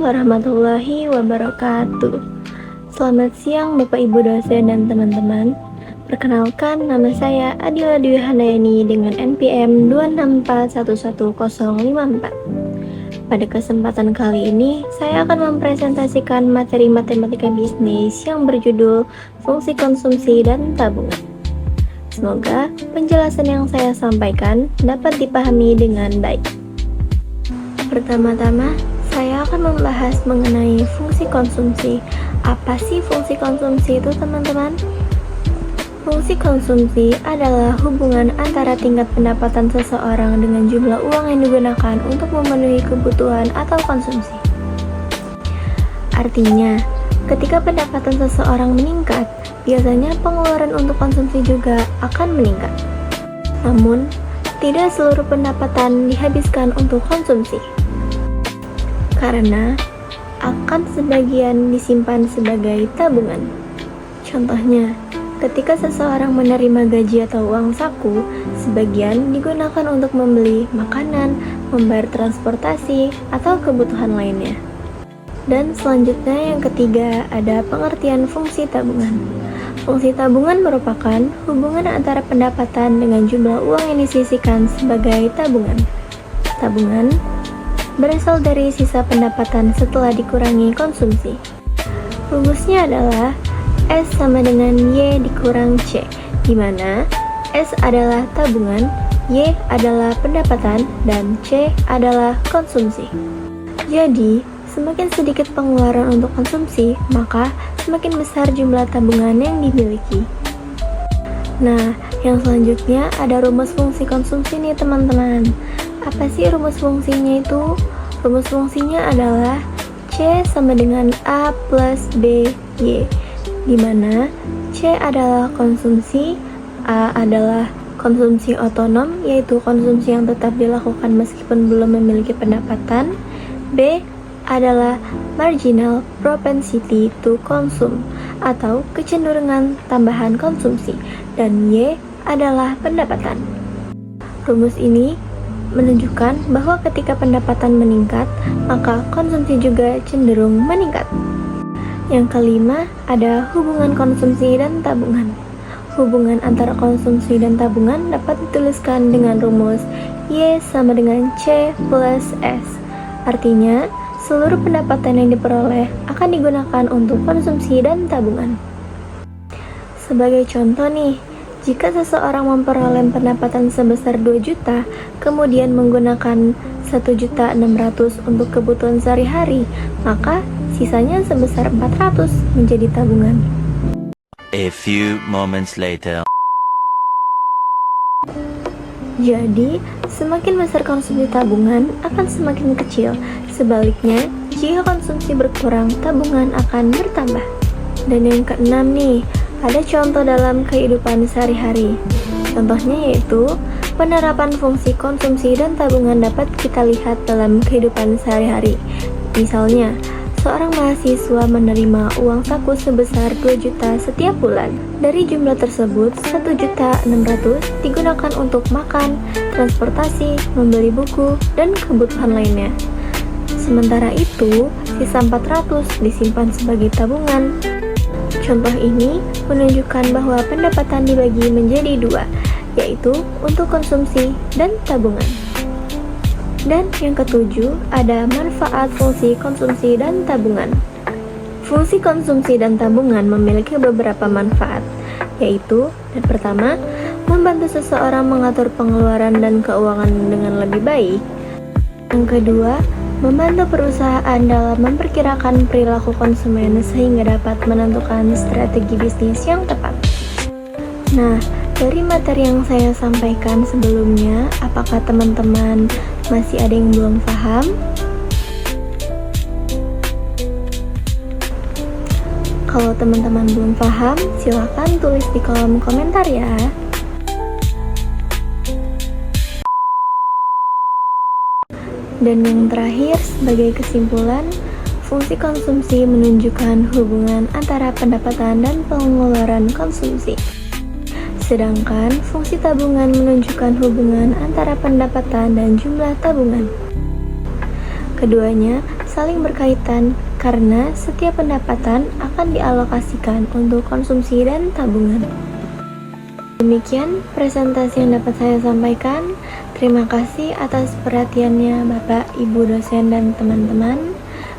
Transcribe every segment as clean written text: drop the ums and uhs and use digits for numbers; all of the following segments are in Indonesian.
warahmatullahi wabarakatuh. Selamat siang Bapak Ibu dosen dan teman-teman. Perkenalkan, nama saya Adila Dwi Handayani dengan NPM 264111054. Pada kesempatan kali ini, saya akan mempresentasikan materi matematika bisnis yang berjudul fungsi konsumsi dan tabungan. Semoga penjelasan yang saya sampaikan dapat dipahami dengan baik. Pertama-tama, saya akan membahas mengenai fungsi konsumsi. Apa sih fungsi konsumsi itu, teman-teman? Fungsi konsumsi adalah hubungan antara tingkat pendapatan seseorang dengan jumlah uang yang digunakan untuk memenuhi kebutuhan atau konsumsi. Artinya, ketika pendapatan seseorang meningkat, biasanya pengeluaran untuk konsumsi juga akan meningkat. Namun, tidak seluruh pendapatan dihabiskan untuk konsumsi, karena akan sebagian disimpan sebagai tabungan. Contohnya, ketika seseorang menerima gaji atau uang saku, sebagian digunakan untuk membeli makanan, membayar transportasi, atau kebutuhan lainnya. Dan selanjutnya yang ketiga, ada pengertian fungsi tabungan. Fungsi tabungan merupakan hubungan antara pendapatan dengan jumlah uang yang disisihkan sebagai tabungan. Tabungan berasal dari sisa pendapatan setelah dikurangi konsumsi. Rumusnya adalah S sama dengan Y dikurang C, di mana S adalah tabungan, Y adalah pendapatan, dan C adalah konsumsi. Jadi, semakin sedikit pengeluaran untuk konsumsi, maka semakin besar jumlah tabungan yang dimiliki. Nah, yang selanjutnya ada rumus fungsi konsumsi nih teman-teman. Apa sih rumus fungsinya itu? Rumus fungsinya adalah C sama dengan A plus B Y, di mana C adalah konsumsi, A adalah konsumsi otonom, yaitu konsumsi yang tetap dilakukan meskipun belum memiliki pendapatan, B adalah marginal propensity to consume atau kecenderungan tambahan konsumsi, dan Y adalah pendapatan. Rumus ini menunjukkan bahwa ketika pendapatan meningkat, maka konsumsi juga cenderung meningkat. Yang kelima, ada hubungan konsumsi dan tabungan. Hubungan antara konsumsi dan tabungan dapat dituliskan dengan rumus Y sama dengan C plus S. Artinya, seluruh pendapatan yang diperoleh akan digunakan untuk konsumsi dan tabungan. Sebagai contoh nih, jika seseorang memperoleh pendapatan sebesar 2 juta, kemudian menggunakan 1.600.000 untuk kebutuhan sehari-hari, maka sisanya sebesar 400 menjadi tabungan. A few moments later. Jadi, semakin besar konsumsi tabungan akan semakin kecil. Sebaliknya, jika konsumsi berkurang, tabungan akan bertambah. Dan yang keenam nih, ada contoh dalam kehidupan sehari-hari. Contohnya yaitu, penerapan fungsi konsumsi dan tabungan dapat kita lihat dalam kehidupan sehari-hari. Misalnya, seorang mahasiswa menerima uang saku sebesar 2 juta setiap bulan. Dari jumlah tersebut, 1.600.000 digunakan untuk makan, transportasi, membeli buku, dan kebutuhan lainnya. Sementara itu, sisa 400 disimpan sebagai tabungan. Contoh ini menunjukkan bahwa pendapatan dibagi menjadi 2, yaitu untuk konsumsi dan tabungan. Dan yang ketujuh, ada manfaat fungsi konsumsi dan tabungan. Fungsi konsumsi dan tabungan memiliki beberapa manfaat, yaitu yang pertama, membantu seseorang mengatur pengeluaran dan keuangan dengan lebih baik. Yang kedua, membantu perusahaan dalam memperkirakan perilaku konsumen sehingga dapat menentukan strategi bisnis yang tepat. Nah, dari materi yang saya sampaikan sebelumnya, apakah teman-teman masih ada yang belum paham? Kalau teman-teman belum paham, silakan tulis di kolom komentar ya. Dan yang terakhir, sebagai kesimpulan, fungsi konsumsi menunjukkan hubungan antara pendapatan dan pengeluaran konsumsi. Sedangkan fungsi tabungan menunjukkan hubungan antara pendapatan dan jumlah tabungan. Keduanya saling berkaitan karena setiap pendapatan akan dialokasikan untuk konsumsi dan tabungan. Demikian presentasi yang dapat saya sampaikan. Terima kasih atas perhatiannya Bapak, Ibu dosen dan teman-teman.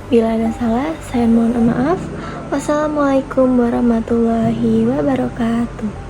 Bila ada salah, saya mohon maaf. Wassalamualaikum warahmatullahi wabarakatuh.